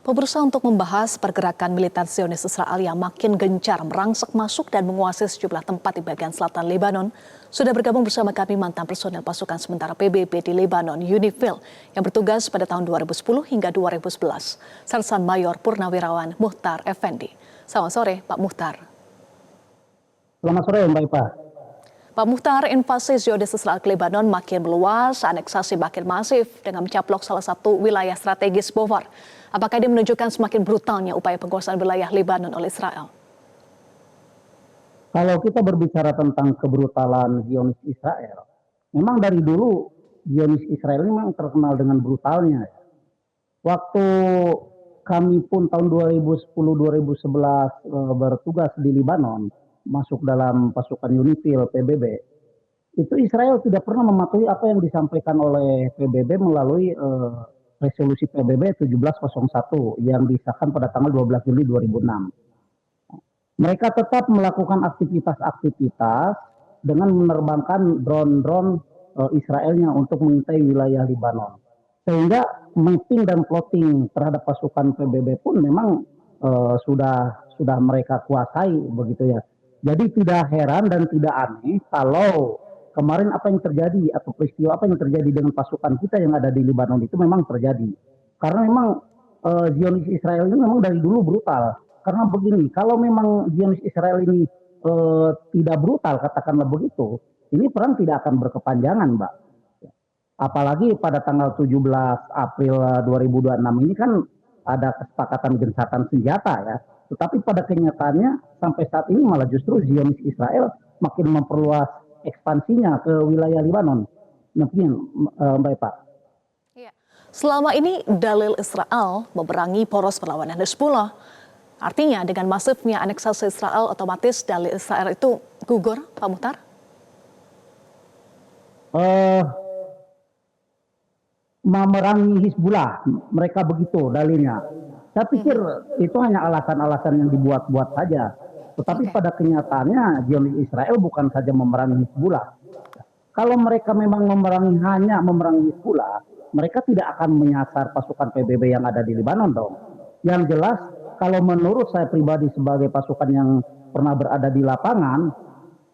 Berusaha untuk membahas pergerakan militer Zionis Israel yang makin gencar merangsek masuk dan menguasai sejumlah tempat di bagian selatan Lebanon, sudah bergabung bersama kami mantan personel pasukan sementara PBB di Lebanon, UNIFIL, yang bertugas pada tahun 2010 hingga 2011, Sersan Mayor Purnawirawan Muhtar Effendi. Selamat sore, Pak Muhtar. Selamat sore, Mbak Ipa. Pak Muhtar, invasi Zionis Israel ke Lebanon makin meluas, aneksasi makin masif dengan mencaplok salah satu wilayah strategis Beaufort. Apakah ini menunjukkan semakin brutalnya upaya penguasaan wilayah Lebanon oleh Israel? Kalau kita berbicara tentang kebrutalan Zionis Israel, memang dari dulu Zionis Israel ini memang terkenal dengan brutalnya. Waktu kami pun tahun 2010-2011 bertugas di Lebanon, masuk dalam pasukan UNIFIL PBB, itu Israel tidak pernah mematuhi apa yang disampaikan oleh PBB melalui resolusi PBB 1701 yang disahkan pada tanggal 12 Juli 2006. Mereka tetap melakukan aktivitas-aktivitas dengan menerbangkan drone-drone Israelnya untuk mengintai wilayah Lebanon. Sehingga mapping dan plotting terhadap pasukan PBB pun memang sudah mereka kuasai begitu ya. Jadi tidak heran dan tidak aneh kalau kemarin apa yang terjadi atau peristiwa apa yang terjadi dengan pasukan kita yang ada di Lebanon itu memang terjadi. Karena memang Zionis Israel ini memang dari dulu brutal. Karena begini, kalau memang Zionis Israel ini tidak brutal, katakanlah begitu, ini perang tidak akan berkepanjangan, Mbak. Apalagi pada tanggal 17 April 2026 ini kan ada kesepakatan gencatan senjata ya. Tetapi pada kenyataannya sampai saat ini malah justru Zionis Israel makin memperluas ekspansinya ke wilayah Lebanon. Mungkin Mbak Pak. Selama ini dalil Israel memerangi poros perlawanan Hezbollah. Artinya dengan masifnya aneksasi Israel otomatis dalil Israel itu gugur, Pak Muhtar? Memerangi Hizbullah, mereka begitu dalilnya. Saya pikir itu hanya alasan-alasan yang dibuat-buat saja. Tetapi pada kenyataannya Zionis Israel bukan saja memerangi Hizbullah. Kalau mereka memang hanya memerangi Hizbullah, mereka tidak akan menyasar pasukan PBB yang ada di Lebanon dong. Yang jelas, kalau menurut saya pribadi sebagai pasukan yang pernah berada di lapangan,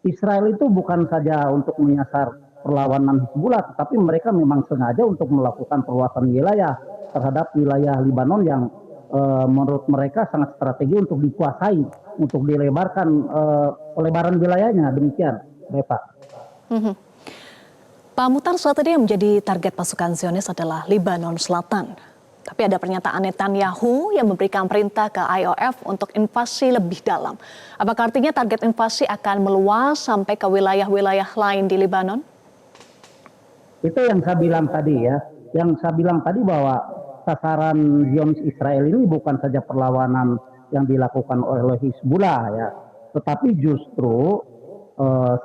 Israel itu bukan saja untuk menyasar perlawanan Hizbullah, tetapi mereka memang sengaja untuk melakukan perluasan wilayah terhadap wilayah Lebanon yang menurut mereka sangat strategi untuk dikuasai, untuk dilebarkan pelebaran wilayahnya. Demikian, Pak. Pak Muhtar, saat ini yang menjadi target pasukan Zionis adalah Lebanon Selatan. Tapi ada pernyataan Netanyahu yang memberikan perintah ke IOF untuk invasi lebih dalam. Apakah artinya target invasi akan meluas sampai ke wilayah-wilayah lain di Lebanon? Itu yang saya bilang tadi ya. Yang saya bilang tadi bahwa sasaran Zionis Israel ini bukan saja perlawanan yang dilakukan oleh Hizbullah ya. Tetapi justru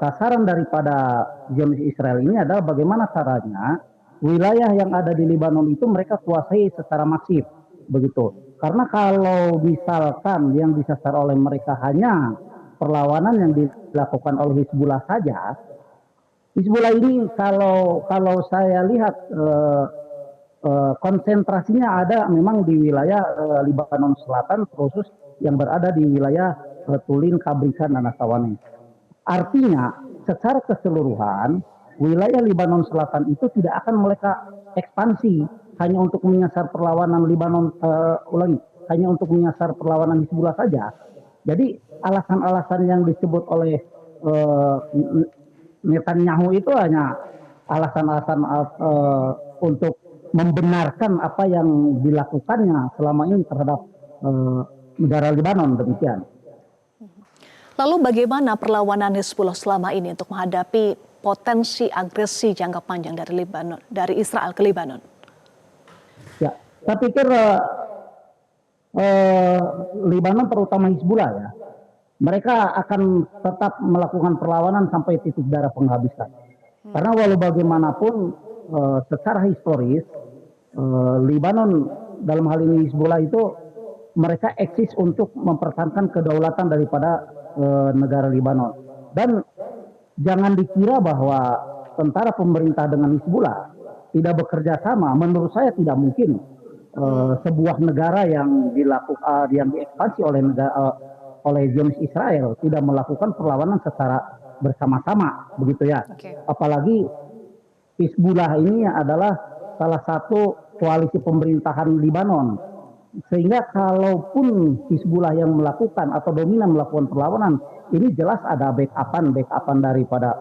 sasaran daripada Zionis Israel ini adalah bagaimana caranya wilayah yang ada di Lebanon itu mereka kuasai secara masif begitu. Karena kalau misalkan yang disasar oleh mereka hanya perlawanan yang dilakukan oleh Hizbullah saja, Hizbullah ini kalau saya lihat konsentrasinya ada memang di wilayah Lebanon Selatan, khusus yang berada di wilayah Tulin, Kabrisan, dan Asawanin. Artinya secara keseluruhan wilayah Lebanon Selatan itu tidak akan mereka ekspansi hanya untuk menyasar perlawanan Lebanon hanya untuk menyasar perlawanan Hizbullah saja. Jadi alasan-alasan yang disebut oleh Netanyahu itu hanya alasan-alasan untuk membenarkan apa yang dilakukannya selama ini terhadap negara Lebanon, demikian. Lalu bagaimana perlawanan Hezbollah selama ini untuk menghadapi potensi agresi jangka panjang dari Lebanon, dari Israel ke Lebanon? Ya, saya pikir Lebanon terutama Hizbullah ya, mereka akan tetap melakukan perlawanan sampai titik darah penghabisan. Karena walau bagaimanapun secara historis Lebanon dalam hal ini Hizbullah itu mereka eksis untuk mempertahankan kedaulatan daripada negara Lebanon. Dan jangan dikira bahwa tentara pemerintah dengan Hizbullah tidak bekerja sama. Menurut saya tidak mungkin. sebuah negara yang dilakukan yang diekspansi oleh oleh Zionis Israel tidak melakukan perlawanan secara bersama-sama, begitu ya. Oke. Apalagi Hizbullah ini adalah salah satu koalisi pemerintahan Lebanon, sehingga kalaupun Hizbullah yang melakukan atau dominan melakukan perlawanan, ini jelas ada backupan daripada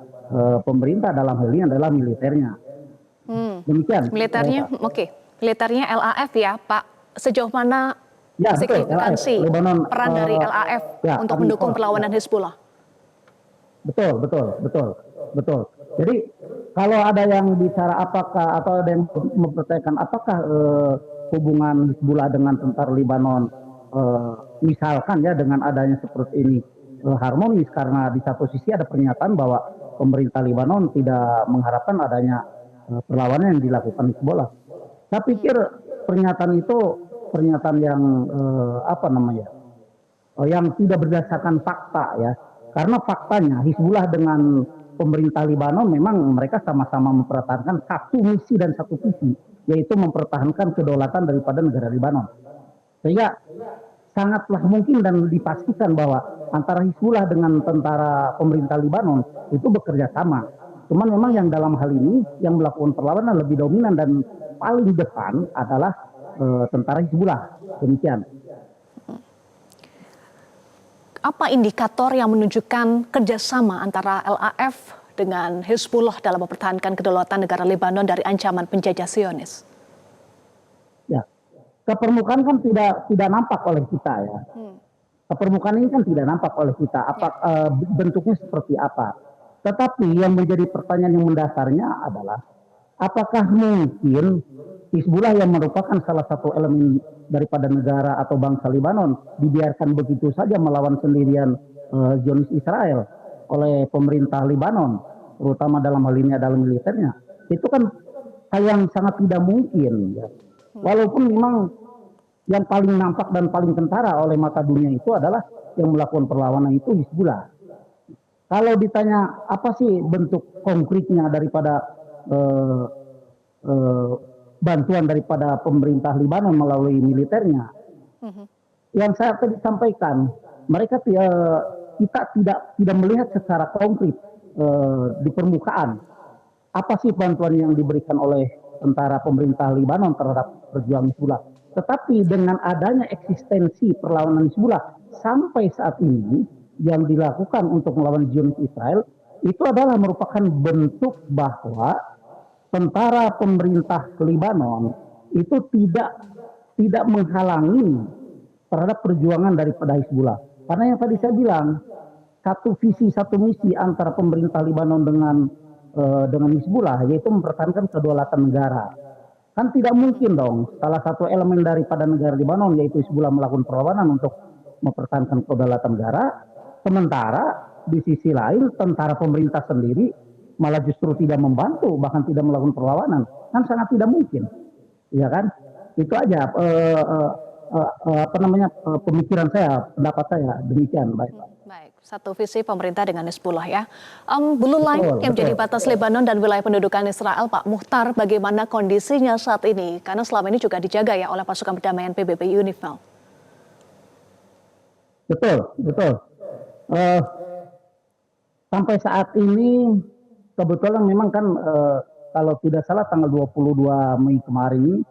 pemerintah, dalam hal ini adalah militernya. Demikian. Militernya, oke. Militernya LAF ya, Pak. Sejauh mana Ya, betul, signifikansi LAF, Lebanon, peran dari LAF ya, untuk Army mendukung Force, perlawanan ya. Hizbullah? Betul. Jadi kalau ada yang bicara apakah atau ada yang mempertanyakan apakah hubungan Hizbullah dengan tentara Lebanon misalkan ya dengan adanya seperti ini harmonis, karena di satu sisi ada pernyataan bahwa pemerintah Lebanon tidak mengharapkan adanya perlawanan yang dilakukan Hizbullah. Saya pikir pernyataan itu pernyataan yang yang tidak berdasarkan fakta ya. Karena faktanya Hizbullah dengan pemerintah Lebanon memang mereka sama-sama mempertahankan satu misi dan satu visi, yaitu mempertahankan kedaulatan daripada negara Lebanon. Sehingga sangatlah mungkin dan dipastikan bahwa antara Hizbullah dengan tentara pemerintah Lebanon itu bekerja sama. Cuman memang yang dalam hal ini yang melakukan perlawanan lebih dominan dan paling depan adalah tentara Hizbullah. Demikian. Apa indikator yang menunjukkan kerjasama antara LAF dengan Hizbullah dalam mempertahankan kedaulatan negara Lebanon dari ancaman penjajah Zionis? Ya, ke permukaan kan tidak nampak oleh kita ya. Ke permukaan ini kan tidak nampak oleh kita. Bentuknya seperti apa? Tetapi yang menjadi pertanyaan yang mendasarnya adalah apakah mungkin Hizbullah yang merupakan salah satu elemen daripada negara atau bangsa Lebanon dibiarkan begitu saja melawan sendirian Zionis Israel oleh pemerintah Lebanon, terutama dalam hal ini adalah militernya. Itu kan hal yang sangat tidak mungkin ya. Walaupun memang yang paling nampak dan paling kentara oleh mata dunia itu adalah yang melakukan perlawanan itu Hizbullah. Kalau ditanya apa sih bentuk konkretnya daripada bantuan daripada pemerintah Lebanon melalui militernya, yang saya tadi sampaikan, kita tidak melihat secara konkret di permukaan apa sih bantuan yang diberikan oleh tentara pemerintah Lebanon terhadap perjuangan Hizbullah. Tetapi dengan adanya eksistensi perlawanan Hizbullah sampai saat ini yang dilakukan untuk melawan Zionis Israel itu adalah merupakan bentuk bahwa tentara pemerintah Lebanon itu tidak menghalangi terhadap perjuangan daripada Hizbullah. Karena yang tadi saya bilang, satu visi satu misi antara pemerintah Lebanon dengan Hizbullah yaitu mempertahankan kedaulatan negara. Kan tidak mungkin dong salah satu elemen daripada negara Lebanon yaitu Hizbullah melakukan perlawanan untuk mempertahankan kedaulatan negara, sementara di sisi lain tentara pemerintah sendiri malah justru tidak membantu, bahkan tidak melakukan perlawanan. Kan sangat tidak mungkin. Ya kan? Itu aja pemikiran saya, pendapat saya demikian, Baik. Baik, satu visi pemerintah dengan Hizbullah ya. Blue Line yang menjadi batas Lebanon dan wilayah pendudukan Israel, Pak Muhtar, bagaimana kondisinya saat ini? Karena selama ini juga dijaga ya oleh pasukan perdamaian PBB UNIFIL. Betul. Sampai saat ini kebetulan memang kan kalau tidak salah tanggal 22 Mei kemarin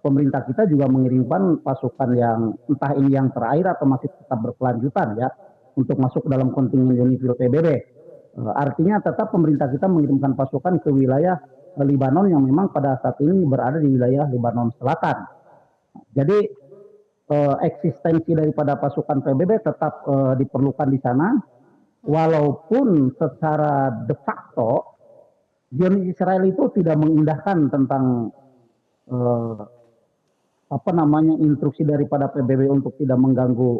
pemerintah kita juga mengirimkan pasukan yang entah ini yang terakhir atau masih tetap berkelanjutan ya untuk masuk dalam kontingen UNIFIL PBB. Artinya tetap pemerintah kita mengirimkan pasukan ke wilayah Lebanon yang memang pada saat ini berada di wilayah Lebanon Selatan. Jadi eksistensi daripada pasukan PBB tetap diperlukan di sana, walaupun secara de facto Zionis Israel itu tidak mengindahkan tentang instruksi daripada PBB untuk tidak mengganggu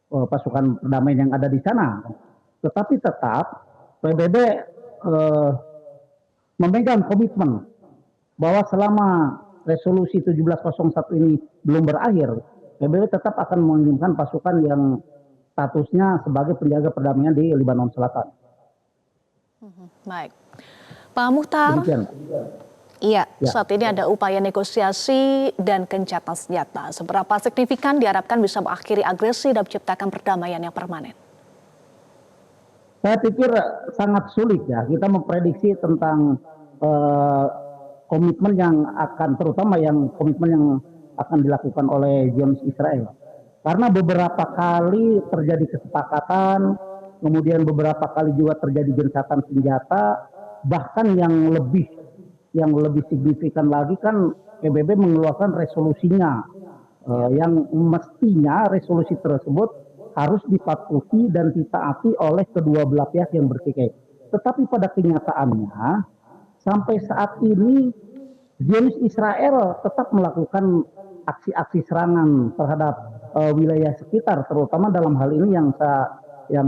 pasukan perdamaian yang ada di sana. Tetapi tetap PBB memegang komitmen bahwa selama resolusi 1701 ini belum berakhir, PBB tetap akan mengirimkan pasukan yang statusnya sebagai penjaga perdamaian di Lebanon Selatan. Baik, Pak Muhtar. Demikian. Iya, Ya. saat ini ada upaya negosiasi dan gencatan senjata. Seberapa signifikan diharapkan bisa mengakhiri agresi dan menciptakan perdamaian yang permanen? Saya pikir sangat sulit ya kita memprediksi tentang eh, komitmen yang akan, terutama yang komitmen yang akan dilakukan oleh Zionis Israel. Karena beberapa kali terjadi kesepakatan, kemudian beberapa kali juga terjadi gencatan senjata, bahkan yang lebih signifikan lagi kan PBB mengeluarkan resolusinya yang mestinya resolusi tersebut harus dipatuhi dan ditaati oleh kedua belah pihak yang bertikai. Tetapi pada kenyataannya sampai saat ini Zionis Israel tetap melakukan aksi-aksi serangan terhadap wilayah sekitar, terutama dalam hal ini yang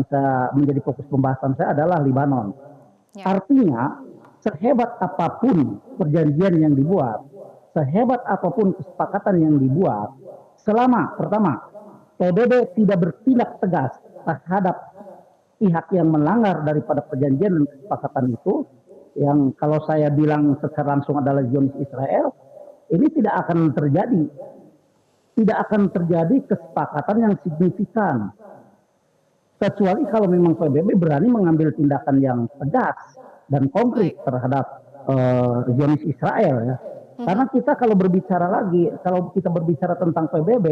saya menjadi fokus pembahasan saya adalah Lebanon. Ya. Artinya, sehebat apapun perjanjian yang dibuat, sehebat apapun kesepakatan yang dibuat, selama pertama PBB tidak bertindak tegas terhadap pihak yang melanggar daripada perjanjian dan kesepakatan itu, yang kalau saya bilang secara langsung adalah Zionis Israel, ini tidak akan terjadi kesepakatan yang signifikan. Kecuali kalau memang PBB berani mengambil tindakan yang tegas dan konkret terhadap Zionis Israel ya. Karena kita kalau kita berbicara tentang PBB,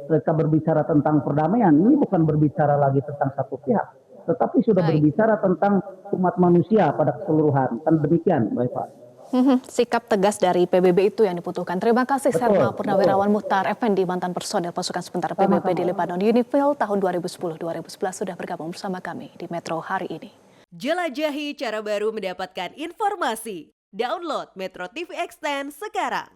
kita berbicara tentang perdamaian, ini bukan berbicara lagi tentang satu pihak, tetapi sudah Baik. berbicara tentang umat manusia pada keseluruhan. Kan demikian, Mbak Eva. Sikap tegas dari PBB itu yang dibutuhkan. Terima kasih Betul, Serma betul. Purnawirawan Muhtar Effendi, mantan personel pasukan sementara PBB di Lebanon Unifil tahun 2010-2011 sudah bergabung bersama kami di Metro hari ini. Jelajahi cara baru mendapatkan informasi. Download Metro TV Extend sekarang.